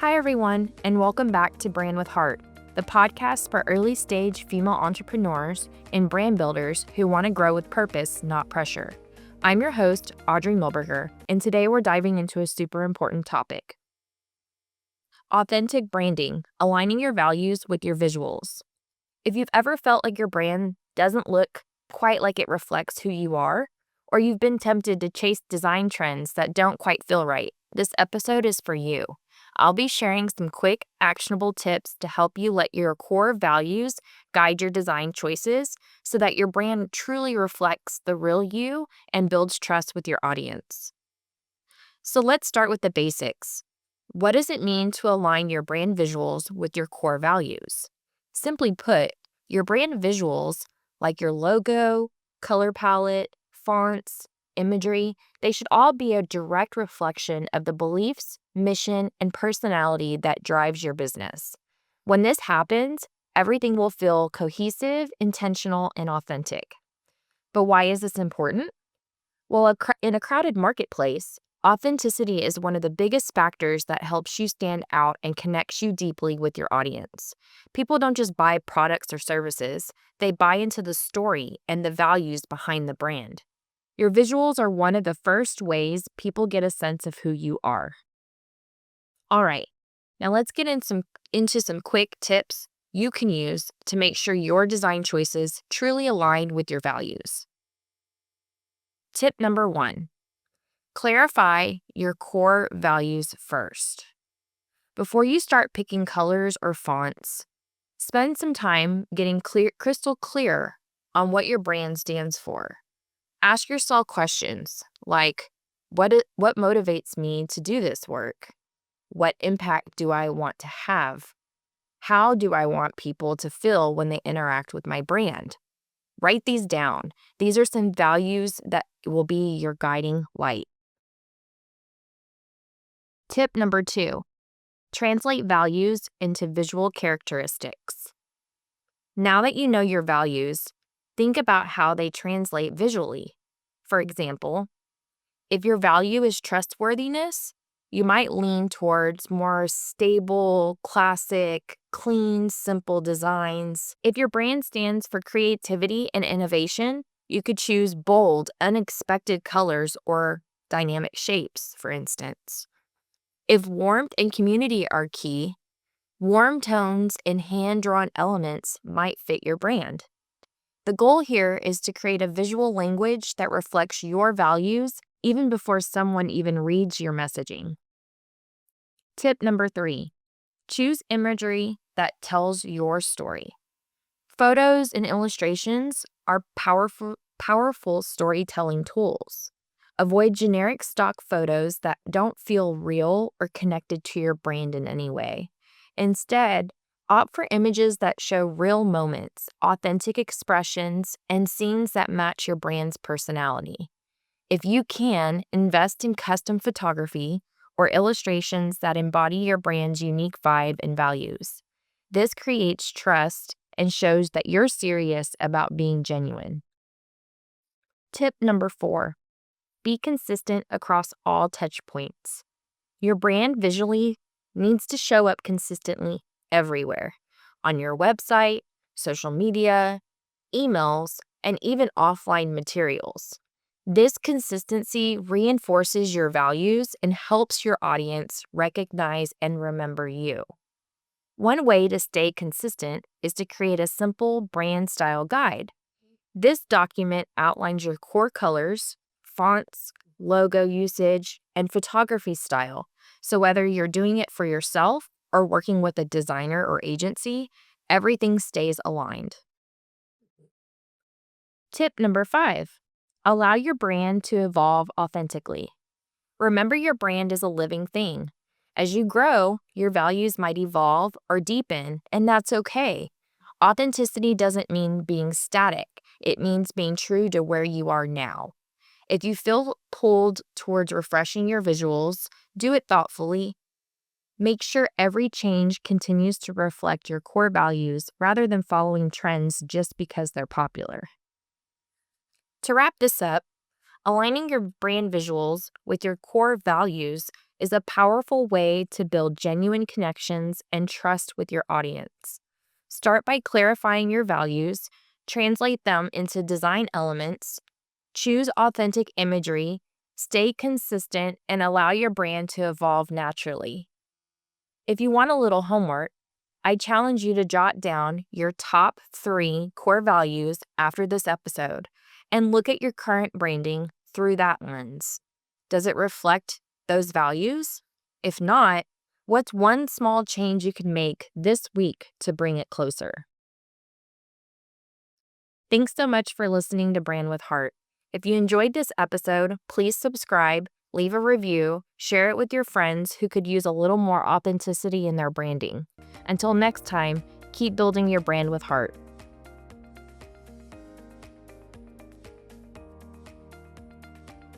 Hi, everyone, and welcome back to Brand with Heart, the podcast for early stage female entrepreneurs and brand builders who want to grow with purpose, not pressure. I'm your host, Audrie Milberger, and today we're diving into a super important topic: authentic branding, aligning your values with your visuals. If you've ever felt like your brand doesn't look quite like it reflects who you are, or you've been tempted to chase design trends that don't quite feel right, this episode is for you. I'll be sharing some quick, actionable tips to help you let your core values guide your design choices so that your brand truly reflects the real you and builds trust with your audience. So let's start with the basics. What does it mean to align your brand visuals with your core values? Simply put, your brand visuals, like your logo, color palette, fonts, imagery, they should all be a direct reflection of the beliefs, mission, and personality that drives your business. When this happens, everything will feel cohesive, intentional, and authentic. But why is this important? Well, in a crowded marketplace, authenticity is one of the biggest factors that helps you stand out and connects you deeply with your audience. People don't just buy products or services, they buy into the story and the values behind the brand. Your visuals are one of the first ways people get a sense of who you are. All right, now let's get into some quick tips you can use to make sure your design choices truly align with your values. Tip number 1. Clarify your core values first. Before you start picking colors or fonts, spend some time getting crystal clear on what your brand stands for. Ask yourself questions like, what motivates me to do this work? What impact do I want to have? How do I want people to feel when they interact with my brand? Write these down. These are some values that will be your guiding light. Tip number 2, translate values into visual characteristics. Now that you know your values, think about how they translate visually. For example, if your value is trustworthiness, you might lean towards more stable, classic, clean, simple designs. If your brand stands for creativity and innovation, you could choose bold, unexpected colors or dynamic shapes, for instance. If warmth and community are key, warm tones and hand-drawn elements might fit your brand. The goal here is to create a visual language that reflects your values even before someone even reads your messaging. Tip number 3, choose imagery that tells your story. Photos and illustrations are powerful storytelling tools. Avoid generic stock photos that don't feel real or connected to your brand in any way. Instead, opt for images that show real moments, authentic expressions, and scenes that match your brand's personality. If you can, invest in custom photography or illustrations that embody your brand's unique vibe and values. This creates trust and shows that you're serious about being genuine. Tip number 4, be consistent across all touchpoints. Your brand visually needs to show up consistently everywhere, on your website, social media, emails, and even offline materials. This consistency reinforces your values and helps your audience recognize and remember you. One way to stay consistent is to create a simple brand style guide. This document outlines your core colors, fonts, logo usage, and photography style. So whether you're doing it for yourself or working with a designer or agency, everything stays aligned. Tip number 5, allow your brand to evolve authentically. Remember, your brand is a living thing. As you grow, your values might evolve or deepen, and that's okay. Authenticity doesn't mean being static. It means being true to where you are now. If you feel pulled towards refreshing your visuals, do it thoughtfully. Make sure every change continues to reflect your core values rather than following trends just because they're popular. To wrap this up, aligning your brand visuals with your core values is a powerful way to build genuine connections and trust with your audience. Start by clarifying your values, translate them into design elements, choose authentic imagery, stay consistent, and allow your brand to evolve naturally. If you want a little homework, I challenge you to jot down your top 3 core values after this episode and look at your current branding through that lens. Does it reflect those values? If not, what's one small change you can make this week to bring it closer? Thanks so much for listening to Brand with Heart. If you enjoyed this episode, please subscribe, leave a review, share it with your friends who could use a little more authenticity in their branding. Until next time, keep building your brand with heart.